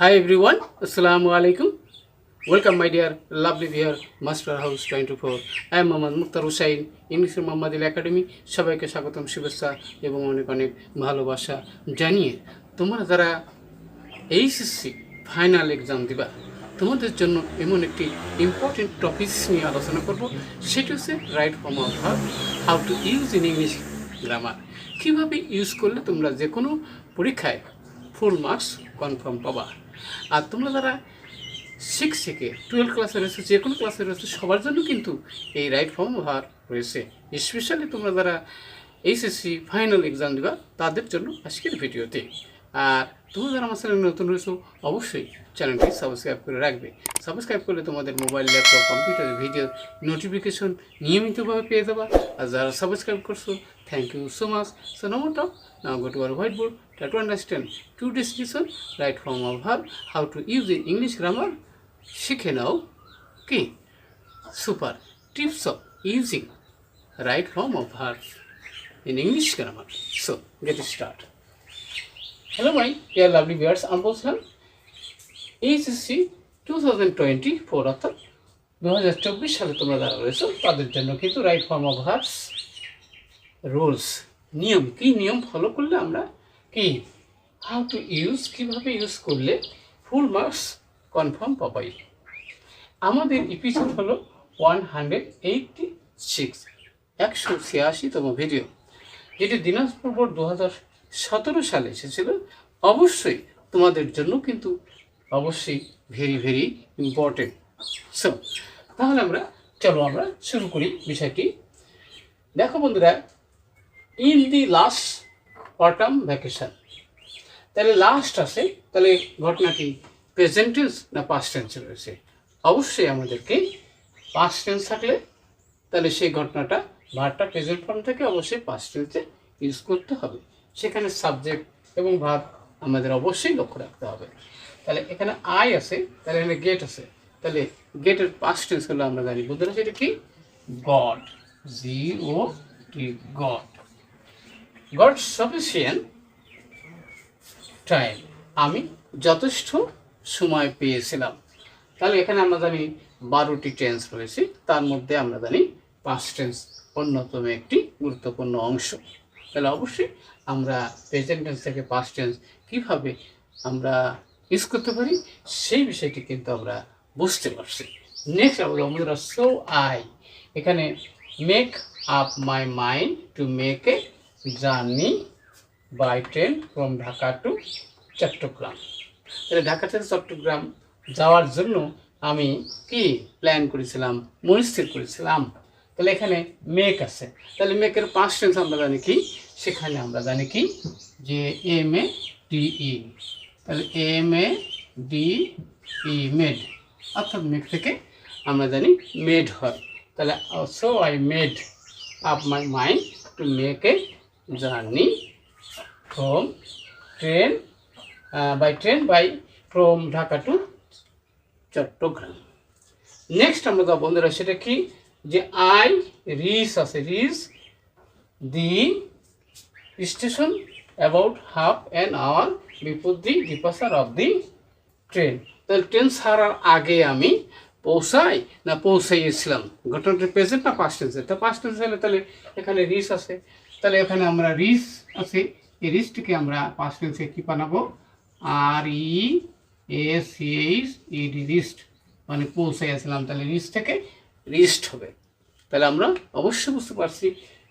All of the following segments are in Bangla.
Hi everyone, Assalamu alaikum. Welcome my dear lovely viewer, Master House 24. I am Mohammad Mukhtar Hussain, English Mohammadil Academy. সবাইকে স্বাগতম শুভেচ্ছা এবং অনেক অনেক ভালোবাসা জানিয়ে তোমরা যারা এইচএসসি ফাইনাল এক্সাম দিবা তোমাদের জন্য এমন একটি ইম্পর্টেন্ট টপিকস নিয়ে আলোচনা করব, সেটা হচ্ছে right form of verb, how to use in English grammar. কীভাবে ইউজ করলে তোমরা যে কোনো পরীক্ষায় ফুল মার্কস কনফার্ম পাবা। আর তোমরা যারা 6 থেকে 12 ক্লাসে রয়েছে, যে কোনো ক্লাসে রয়েছে, সবার জন্য কিন্তু এই রাইট ফর্ম অফ ভার্ব রয়েছে। স্পেশালি তোমরা যারা এইচএসসি ফাইনাল এক্সাম দিবা তাদের জন্য আজকের ভিডিওতে। আর তোমরা যারা আমার চ্যানেলে নতুন রয়েছো অবশ্যই চ্যানেলটি সাবস্ক্রাইব করে রাখবে। সাবস্ক্রাইব করলে তোমাদের mobile, laptop, computer video notification নিয়মিতভাবে পেয়ে যাবা। আর যারা সাবস্ক্রাইব করছো, thank you so much. So no more talk, now go to our white board, try to understand today's lesson, right form of verb, how to use in English grammar. শিখে নাও কি super tips of using right form of verb in English grammar. So get start. Hello my dear lovely viewers, আমি বলছিলাম HSC 2024 অর্থাৎ 2024 সালে তোমরা যারা রয়েছো তাদের জন্য কিন্তু right form of verbs rules, নিয়ম, কি নিয়ম ফলো করলে আমরা কি হাউ টু ইউজ, কীভাবে ইউজ করলে ফুল মার্কস কনফার্ম পাবাই। আমাদের এপিসোড হলো 186, 186তম ভিডিও, যেটি দিনাজপুর বোর্ড 2017 সালে এসেছিল। অবশ্যই তোমাদের জন্য কিন্তু অবশ্যই ভেরি ভেরি ইম্পর্টেন্ট। সো তাহলে আমরা শুরু করি বিষয়টি। দেখো বন্ধুরা, in the last autumn vacation, তাহলে লাস্ট আছে, তাহলে ঘটনাটি প্রেজেন্ট টেন্স না পাস্ট টেন্সে রয়েছে। অবশ্যই আমাদেরকে পাস্ট টেন্স থাকলে তাহলে সেই ঘটনাটা ভার্বটা প্রেজেন্ট ফর্ম থেকে অবশ্যই পাস্ট টেন্সে ইউজ করতে হবে। সেখানে সাবজেক্ট এবং ভার্ব আমাদের অবশ্যই লক্ষ্য রাখতে হবে। তাহলে এখানে আই আছে, তাহলে এখানে গেট আছে, তাহলে গেটের পাস্ট টেন্স হলো আমরা জানি বন্ধুরা সেটা কি god, GOT, god. God sufficient time, আমি যথেষ্ট সময় পেয়েছিলাম। তাহলে এখানে আমরা জানি 12টি টেন্স রয়েছে, তার মধ্যে আমরা জানি পাস্ট টেন্স অন্যতম একটি গুরুত্বপূর্ণ অংশ। তাহলে অবশ্যই আমরা প্রেজেন্ট টেন্স থেকে পাস্ট টেন্স কীভাবে আমরা ইউজ করতে পারি সেই বিষয়টি কিন্তু আমরা বুঝতে পারছি। নেক্সট আমরা সো আই, এখানে make up my mind to make a journey by train from Dhaka to Chattogram. তাহলে ঢাকা থেকে চট্টগ্রাম যাওয়ার জন্য আমি কি প্ল্যান করেছিলাম, মনস্থির করেছিলাম। তাহলে এখানে মেক আছে, তাহলে মেকের পাস্ট টেন্স আমরা জানি কি, সেখানে আমরা জানি কি যে MADE, তাহলে MADE মেড, অর্থাৎ মেক থেকে আমরা জানি মেড হয়। তাহলে so I made up my mind to make a journey from train by from Dhaka to Chattogram. Next আমরা যা বন্ধুরা সেটা কি যে আই রিচ আছে, reach the station about half an hour before the departure of the train. তাহলে ট্রেন ছাড়ার আগে আমি পৌঁছাই না পৌঁছাইয়েছিলাম, ঘটনাটি প্রেজেন্ট না পাস্ট টেন্সে। তা পাস্ট টেন্স হলে তাহলে এখানে রিচ আছে, তাহলে এখানে আমরা রিচ আছে, এই রিচটিকে আমরা পাস্ট টেন্সে কী বানাবো REACHED, রিস্ট, মানে পৌঁছাইয়াছিলাম, তাহলে রিচ থেকে রিস্ট হবে। তাহলে আমরা অবশ্যই বুঝতে পারছি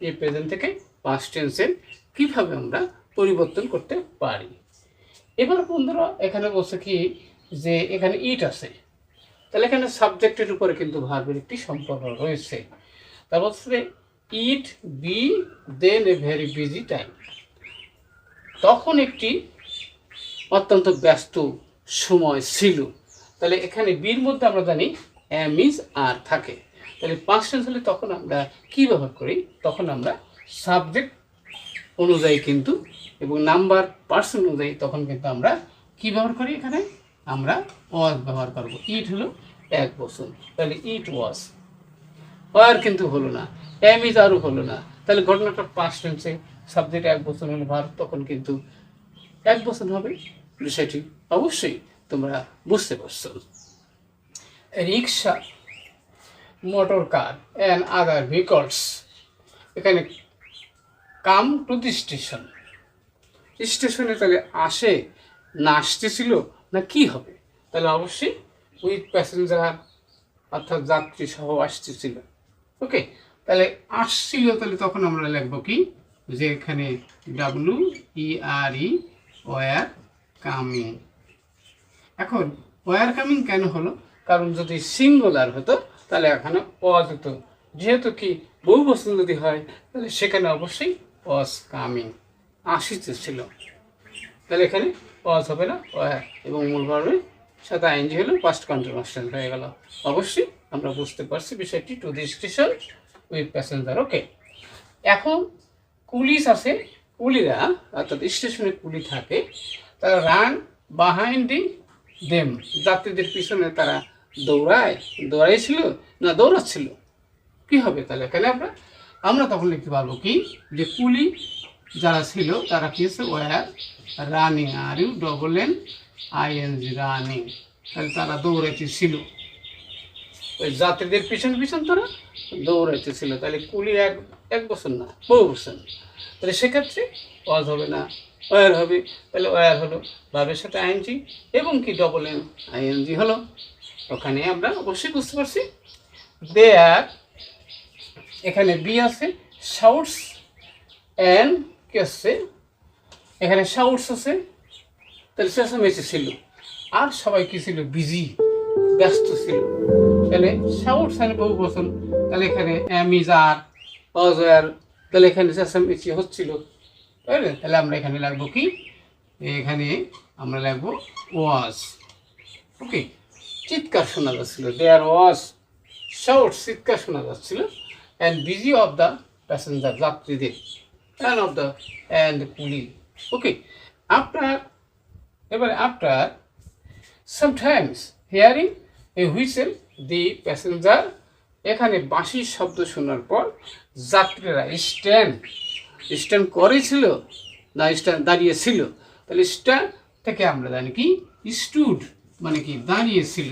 এই প্রেজেন্ট থেকে পাস্ট টেন্সের কীভাবে আমরা পরিবর্তন করতে পারি। এবার বন্ধুরা এখানে বলছে কি যে এখানে ইট আছে, তাহলে এখানে সাবজেক্টের উপরে কিন্তু ভার্বের একটি সম্পর্ক রয়েছে। তারপর হচ্ছে it be then a very busy time, তখন একটি অত্যন্ত ব্যস্ত সময় ছিল। তাহলে এখানে বির মধ্যে আমরা জানি এম ইজ আর থাকে, তাহলে পাস্ট টেন্স হলে তখন আমরা কী ব্যবহার করি, তখন আমরা সাবজেক্ট অনুযায়ী কিন্তু এবং নাম্বার পার্সন অনুযায়ী তখন কিন্তু আমরা কী ব্যবহার করি, এখানে আমরা ওয়াজ ব্যবহার করবো। ইট হলো এক বছর, তাহলে ইট ওয়াজ, ওয়ার কিন্তু হলো না, এম ইজ আরও হলো না, তাহলে ঘটনাটা পাস্ট টেন্সে সাবজেক্ট এক বছর হলে ভার্ব তখন কিন্তু এক বছর হবে বিষয়টি অবশ্যই তোমরা বুঝতে পারছো। Rickshaw, motor car and other vehicles, এখানে কাম টু দি স্টেশন, স্টেশনে তাহলে আসে না আসতেছিল না কি হবে, তাহলে অবশ্যই উইথ প্যাসেঞ্জার অর্থাৎ যাত্রী সহ আসতেছিল। ওকে, তাহলে আসছিল, তাহলে তখন আমরা লিখবো কি যে এখানে WERE ওয়ার কামিং। এখন ওয়ার কামিং কেন হলো, কারণ যদি সিঙ্গুলার হতো তাহলে এখানে ওয়াজ হতো, যেহেতু কি বহুবচন যদি হয় তাহলে সেখানে অবশ্যই ওয়াজ কামিং, আসিতেছিল, তাহলে এখানে ওয়াজ হবে না ওয়ার, এবং মূল ভার্বের সাথে আইএনজি হলো পাস্ট কন্টিনিউয়াস টেন্স হয়ে গেল। অবশ্যই আমরা বুঝতে পারছি বিষয়টি, to the station with passenger. Okay, এখন পুলিশ আছে, কুলিরা অর্থাৎ স্টেশনে কুলি থাকে, তারা রান বিহাইন্ড দেম, যাত্রীদের পিছনে তারা দৌড়াইছিল না দৌড়াচ্ছিল, কি হবে, তাহলে এখানে আমরা তখন লিখতে পারবো কি যে কুলি যারা ছিল তারা কি আছে ওয়ার রানিং, RUNNING রানিং, তাহলে তারা দৌড়াইতেছিল, ওই যাত্রীদের পিছন তারা দৌড়াইতেছিল, তাহলে কুলি এক বছর না বহু বছর, তাহলে সেক্ষেত্রে ওয়াজ হবে না ওয়ার হবে, তাহলে ওয়ার হলো ভার্বের সাথে আইএনজি এবং কি NNING হলো। ওখানে আমরা অবশ্যই বুঝতে পারছি। দেয়ার, এখানে বি আছে, শাউটস অ্যান্ড কি আছে, এখানে শাউটস আছে, তাহলে চেঁচামেচি ছিল, আর সবাই কি ছিল বিজি, ব্যস্ত ছিল, তাহলে শাউটস অ্যান্ড বহু বচন, তাহলে এখানে অ্যামিজার অজয়ার, তাহলে এখানে চেঁচামেচি হচ্ছিল, তাহলে আমরা এখানে লাগবো কি, এখানে আমরা লাগবো ওয়াজ। ওকে, চিৎকার শোনা যাচ্ছিল, দেয়ার ওয়াজ শাউটস, চিৎকার শোনা যাচ্ছিল, and busy of the passenger, যাত্রীদের, অ্যান্ড কুলি। ওকে, আফটার সামটাইমস হিয়ারিং এ হুইসেল দি প্যাসেঞ্জার, এখানে বাঁশির শব্দ শোনার পর যাত্রীরা স্ট্যান্ড করেছিল না দাঁড়িয়েছিল, তাহলে স্ট্যান্ড থেকে আমরা জানি কি স্টুড, মানে কি দাঁড়িয়েছিল,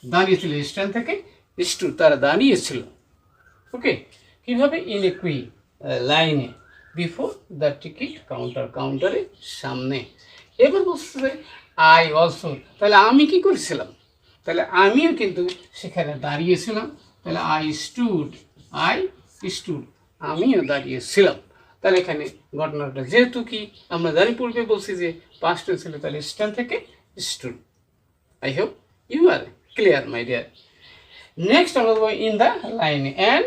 দাঁড়িয়েছিল, স্ট্যান্ড থেকে স্টুড, তারা দাঁড়িয়েছিল। ওকে, কীভাবে, ইন এ কুই লাইনে, বিফোর দ্য টিকিট কাউন্টারের সামনে। এবার বলছে আই অলসো, তাহলে আমি কি করেছিলাম, তাহলে আমিও কিন্তু সেখানে দাঁড়িয়েছিলাম, তাহলে আই স্টুড, আমিও দাঁড়িয়েছিলাম, তাহলে এখানে ঘটনাটা যেহেতু কি আমরা জানি পূর্বে বলছি যে পাস্ট টেন্স ছিল, তাহলে স্ট্যান্ড থেকে stood. I hope you are clear my dear. Next আমরা বলবো ইন দ্য লাইনে, অ্যান্ড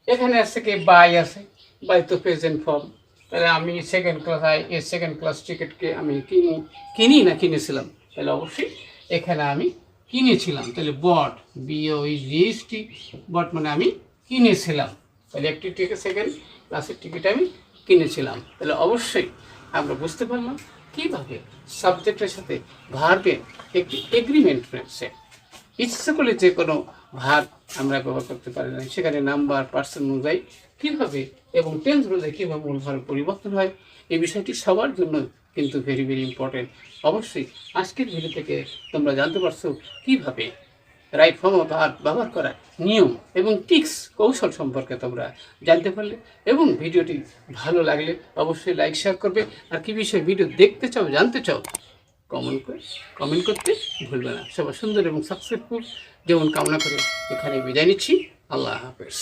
এখানে আছে কি বাই আছে, বাই তো প্রেজেন্ট ফর্ম, তাহলে আমি সেকেন্ড ক্লাস টিকিটকে আমি কিনেছিলাম, তাহলে অবশ্যই এখানে আমি কিনেছিলাম, তাহলে বট, BOEGST, বট মানে আমি কিনেছিলাম, তাহলে একটি টিকিট সেকেন্ড ক্লাসের টিকিট আমি কিনেছিলাম, তাহলে অবশ্যই আমরা বুঝতে পারলাম কীভাবে সাবজেক্টের সাথে ভার্বের একটি এগ্রিমেন্ট রয়েছে। ইচ্ছা করলে যে কোনো ভার্ব আমরা ব্যবহার করতে পারি না, সেখানে নাম্বার পার্সন অনুযায়ী কীভাবে এবং টেন্স অনুযায়ী কীভাবে মূল ভার্ব পরিবর্তন হয়, এই বিষয়টি সবার জন্য কিন্তু ভেরি ইম্পর্টেন্ট। অবশ্যই আজকের ভিডিও থেকে তোমরা জানতে পারছো কীভাবে রাইট ফর্ম অফ ভার্ব ব্যবহার করার নিয়ম এবং টিক্স কৌশল সম্পর্কে তোমরা জানতে পারলে, এবং ভিডিওটি ভালো লাগলে অবশ্যই লাইক শেয়ার করবে, আর কী বিষয়ে ভিডিও দেখতে চাও জানতে চাও কমেন্ট করতে ভুলবে না। সবার সুন্দর এবং সাকসেসফুল যেমন কামনা করে এখানে বিদায় নিচ্ছি। আল্লাহ হাফেজ।